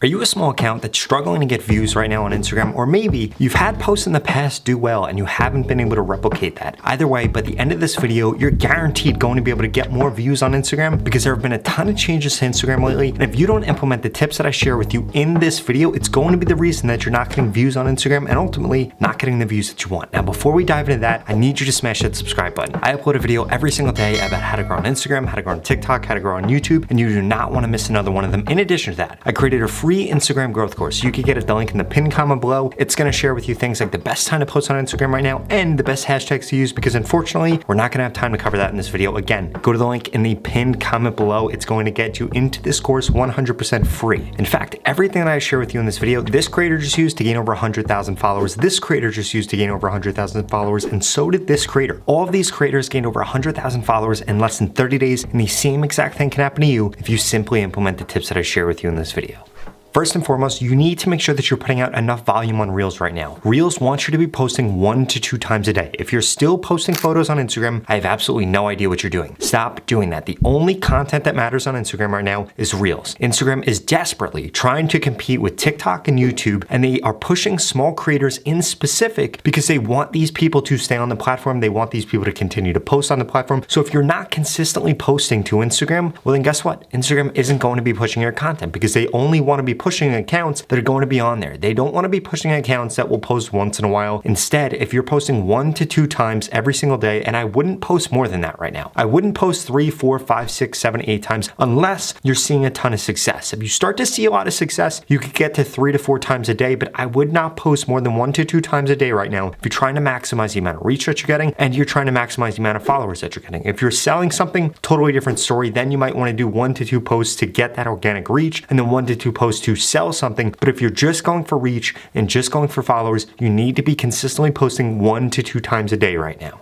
Are you a small account that's struggling to get views right now on Instagram? Or maybe you've had posts in the past do well and you haven't been able to replicate that. Either way, by the end of this video, you're guaranteed going to be able to get more views on Instagram because there have been a ton of changes to Instagram lately. And if you don't implement the tips that I share with you in this video, it's going to be the reason that you're not getting views on Instagram and ultimately not getting the views that you want. Now, before we dive into that, I need you to smash that subscribe button. I upload a video every single day about how to grow on Instagram, how to grow on TikTok, how to grow on YouTube, and you do not want to miss another one of them. In addition to that, I created a free Instagram growth course. You can get the link in the pinned comment below. It's going to share with you things like the best time to post on Instagram right now and the best hashtags to use, because unfortunately, we're not going to have time to cover that in this video. Again, go to the link in the pinned comment below. It's going to get you into this course 100% free. In fact, everything that I share with you in this video, this creator just used to gain over 100,000 followers. This creator just used to gain over 100,000 followers, and so did this creator. All of these creators gained over 100,000 followers in less than 30 days, and the same exact thing can happen to you if you simply implement the tips that I share with you in this video. First and foremost, you need to make sure that you're putting out enough volume on Reels right now. Reels want you to be posting 1 to 2 times a day. If you're still posting photos on Instagram, I have absolutely no idea what you're doing. Stop doing that. The only content that matters on Instagram right now is Reels. Instagram is desperately trying to compete with TikTok and YouTube, and they are pushing small creators in specific because they want these people to stay on the platform. They want these people to continue to post on the platform. So if you're not consistently posting to Instagram, well then guess what? Instagram isn't going to be pushing your content because they only want to be pushing accounts that are going to be on there. They don't want to be pushing accounts that will post once in a while. Instead, if you're posting 1 to 2 times every single day, and I wouldn't post more than that right now. I wouldn't post 3, 4, 5, 6, 7, 8 times unless you're seeing a ton of success. If you start to see a lot of success, you could get to 3 to 4 times a day, but I would not post more than 1 to 2 times a day right now if you're trying to maximize the amount of reach that you're getting and you're trying to maximize the amount of followers that you're getting. If you're selling something, totally different story. Then you might want to do 1 to 2 posts to get that organic reach and then 1 to 2 posts to sell something. But if you're just going for reach and just going for followers, you need to be consistently posting 1 to 2 times a day right now.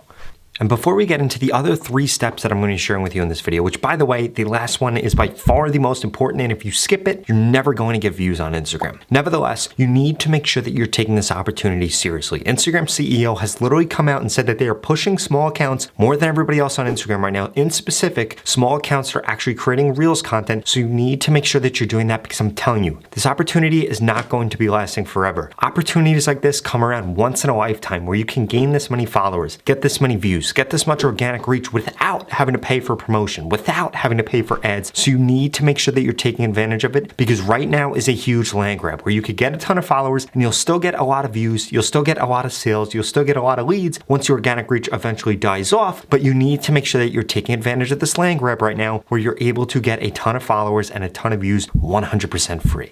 And before we get into the other 3 steps that I'm going to be sharing with you in this video, which by the way, the last one is by far the most important, and if you skip it, you're never going to get views on Instagram. Nevertheless, you need to make sure that you're taking this opportunity seriously. Instagram CEO has literally come out and said that they are pushing small accounts more than everybody else on Instagram right now. In specific, small accounts are actually creating Reels content, so you need to make sure that you're doing that because I'm telling you, this opportunity is not going to be lasting forever. Opportunities like this come around once in a lifetime where you can gain this many followers, get this many views, get this much organic reach without having to pay for promotion, without having to pay for ads. So you need to make sure that you're taking advantage of it because right now is a huge land grab where you could get a ton of followers and you'll still get a lot of views, you'll still get a lot of sales, you'll still get a lot of leads once your organic reach eventually dies off, but you need to make sure that you're taking advantage of this land grab right now where you're able to get a ton of followers and a ton of views 100% free.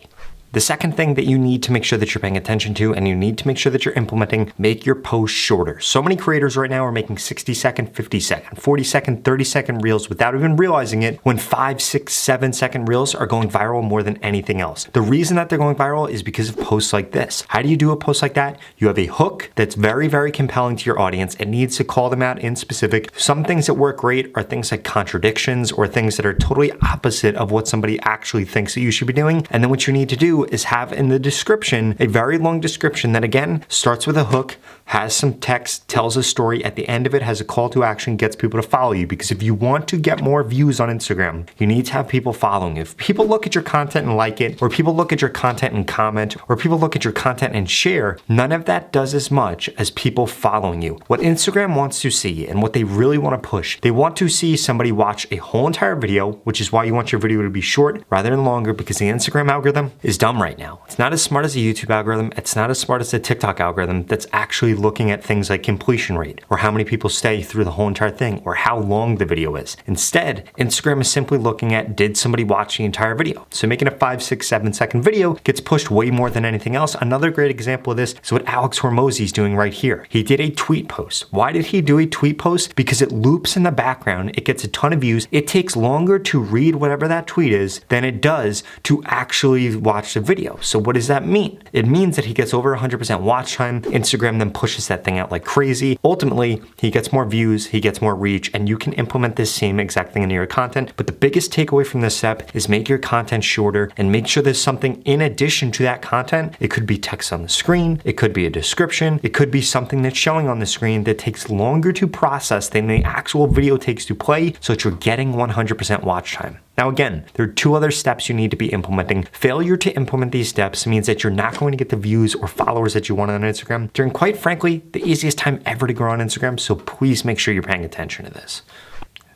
The second thing that you need to make sure that you're paying attention to and you need to make sure that you're implementing, make your posts shorter. So many creators right now are making 60-second, 50-second, 40-second, 30-second reels without even realizing it when 5, 6, 7-second reels are going viral more than anything else. The reason that they're going viral is because of posts like this. How do you do a post like that? You have a hook that's very, very compelling to your audience. It needs to call them out in specific. Some things that work great are things like contradictions or things that are totally opposite of what somebody actually thinks that you should be doing. And then what you need to do is have in the description a very long description that again starts with a hook, has some text, tells a story, at the end of it has a call to action, gets people to follow you. Because if you want to get more views on Instagram, you need to have people following you. If people look at your content and like it, or people look at your content and comment, or people look at your content and share, none of that does as much as people following you. What Instagram wants to see and what they really want to push, they want to see somebody watch a whole entire video, which is why you want your video to be short rather than longer, because the Instagram algorithm is dumb right now. It's not as smart as the YouTube algorithm. It's not as smart as the TikTok algorithm that's actually looking at things like completion rate or how many people stay through the whole entire thing or how long the video is. Instead, Instagram is simply looking at, did somebody watch the entire video? So making a 5, 6, 7-second video gets pushed way more than anything else. Another great example of this is what Alex Hormozi is doing right here. He did a tweet post. Why did he do a tweet post? Because it loops in the background. It gets a ton of views. It takes longer to read whatever that tweet is than it does to actually watch the video. So what does that mean? It means that he gets over 100% watch time. Instagram then pushes that thing out like crazy. Ultimately, he gets more views, he gets more reach, and you can implement this same exact thing into your content. But the biggest takeaway from this step is make your content shorter and make sure there's something in addition to that content. It could be text on the screen, it could be a description, it could be something that's showing on the screen that takes longer to process than the actual video takes to play, so that you're getting 100% watch time. Now again, there are 2 other steps you need to be implementing. Failure to implement these steps means that you're not going to get the views or followers that you want on Instagram during, quite frankly, the easiest time ever to grow on Instagram, so please make sure you're paying attention to this.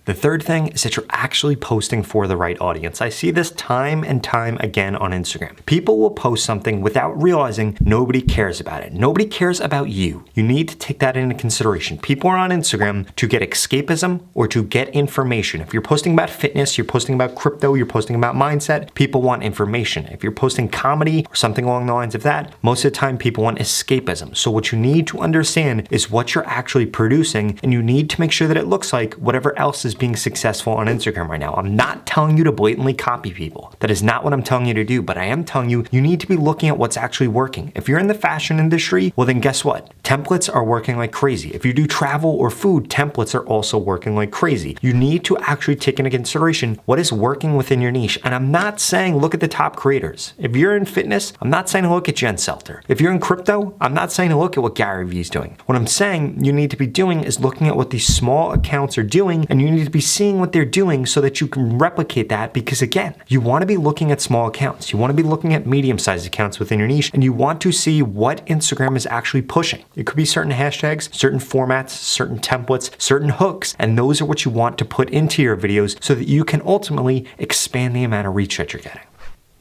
The third thing is that you're actually posting for the right audience. I see this time and time again on Instagram. People will post something without realizing nobody cares about it. Nobody cares about you. You need to take that into consideration. People are on Instagram to get escapism or to get information. If you're posting about fitness, you're posting about crypto, you're posting about mindset, people want information. If you're posting comedy or something along the lines of that, most of the time people want escapism. So what you need to understand is what you're actually producing, and you need to make sure that it looks like whatever else is being successful on Instagram right now. I'm not telling you to blatantly copy people. That is not what I'm telling you to do, but I am telling you, you need to be looking at what's actually working. If you're in the fashion industry, well then guess what? Templates are working like crazy. If you do travel or food, templates are also working like crazy. You need to actually take into consideration what is working within your niche. And I'm not saying look at the top creators. If you're in fitness, I'm not saying look at Jen Selter. If you're in crypto, I'm not saying to look at what Gary Vee is doing. What I'm saying you need to be doing is looking at what these small accounts are doing, and you need to be seeing what they're doing so that you can replicate that, because again, you want to be looking at small accounts. You want to be looking at medium-sized accounts within your niche, and you want to see what Instagram is actually pushing. It could be certain hashtags, certain formats, certain templates, certain hooks, and those are what you want to put into your videos so that you can ultimately expand the amount of reach that you're getting.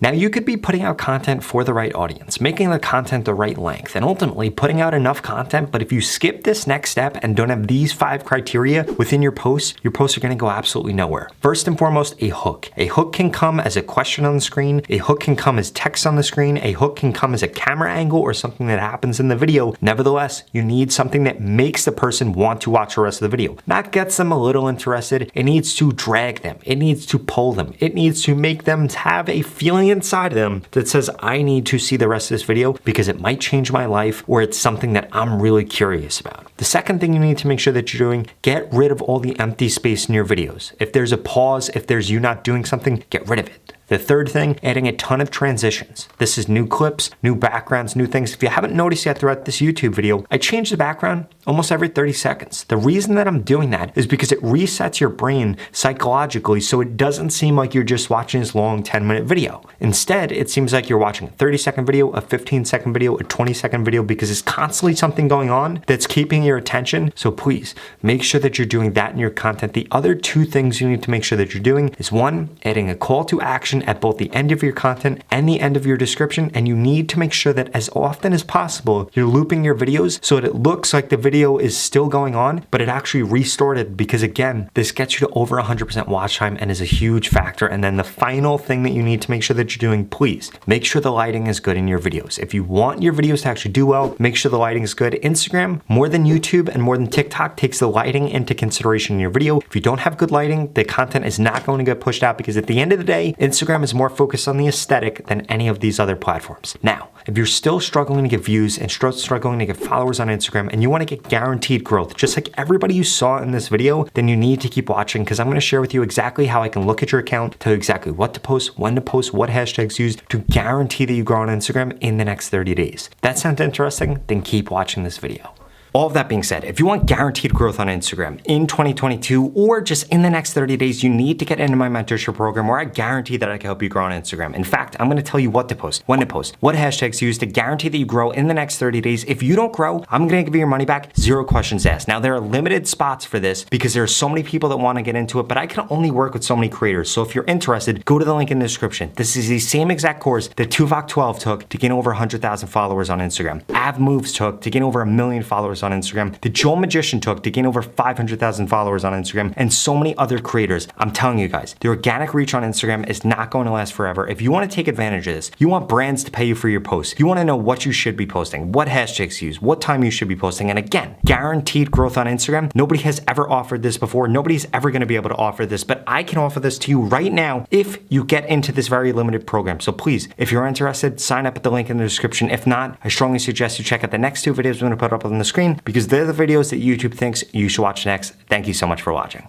Now, you could be putting out content for the right audience, making the content the right length, and ultimately putting out enough content, but if you skip this next step and don't have these 5 criteria within your posts are gonna go absolutely nowhere. First and foremost, a hook. A hook can come as a question on the screen, a hook can come as text on the screen, a hook can come as a camera angle or something that happens in the video. Nevertheless, you need something that makes the person want to watch the rest of the video. Not gets them a little interested, it needs to drag them, it needs to pull them, it needs to make them have a feeling inside of them that says, I need to see the rest of this video because it might change my life, or it's something that I'm really curious about. The second thing you need to make sure that you're doing, get rid of all the empty space in your videos. If there's a pause, if there's you not doing something, get rid of it. The third thing, adding a ton of transitions. This is new clips, new backgrounds, new things. If you haven't noticed yet throughout this YouTube video, I change the background almost every 30 seconds. The reason that I'm doing that is because it resets your brain psychologically so it doesn't seem like you're just watching this long 10-minute video. Instead, it seems like you're watching a 30-second video, a 15-second video, a 20-second video, because it's constantly something going on that's keeping your attention. So please make sure that you're doing that in your content. The other 2 things you need to make sure that you're doing is 1, adding a call to action at both the end of your content and the end of your description, and you need to make sure that as often as possible you're looping your videos so that it looks like the video is still going on, but it actually restarted, because again, this gets you to over 100% watch time and is a huge factor. And then the final thing that you need to make sure that you're doing, please make sure the lighting is good in your videos. If you want your videos to actually do well, make sure the lighting is good. Instagram, more than YouTube and more than TikTok, takes the lighting into consideration in your video. If you don't have good lighting, the content is not going to get pushed out, because at the end of the day, Instagram is more focused on the aesthetic than any of these other platforms. Now, if you're still struggling to get views and struggling to get followers on Instagram, and you want to get guaranteed growth, just like everybody you saw in this video, then you need to keep watching, because I'm going to share with you exactly how I can look at your account, tell you exactly what to post, when to post, what hashtags use to guarantee that you grow on Instagram in the next 30 days. That sounds interesting? Then keep watching this video. All of that being said, if you want guaranteed growth on Instagram in 2022 or just in the next 30 days, you need to get into my mentorship program, where I guarantee that I can help you grow on Instagram. In fact, I'm gonna tell you what to post, when to post, what hashtags to use to guarantee that you grow in the next 30 days. If you don't grow, I'm gonna give you your money back, 0 questions asked. Now, there are limited spots for this because there are so many people that wanna get into it, but I can only work with so many creators. So if you're interested, go to the link in the description. This is the same exact course that Tuvok 12 took to gain over 100,000 followers on Instagram. Av Moves took to gain over 1 million followers on Instagram, the Joel Magician took to gain over 500,000 followers on Instagram, and so many other creators. I'm telling you guys, the organic reach on Instagram is not going to last forever. If you want to take advantage of this, you want brands to pay you for your posts, you want to know what you should be posting, what hashtags to use, what time you should be posting, and again, guaranteed growth on Instagram. Nobody has ever offered this before. Nobody's ever going to be able to offer this, but I can offer this to you right now if you get into this very limited program. So please, if you're interested, sign up at the link in the description. If not, I strongly suggest you check out the next 2 videos I'm going to put up on the screen, because they're the videos that YouTube thinks you should watch next. Thank you so much for watching.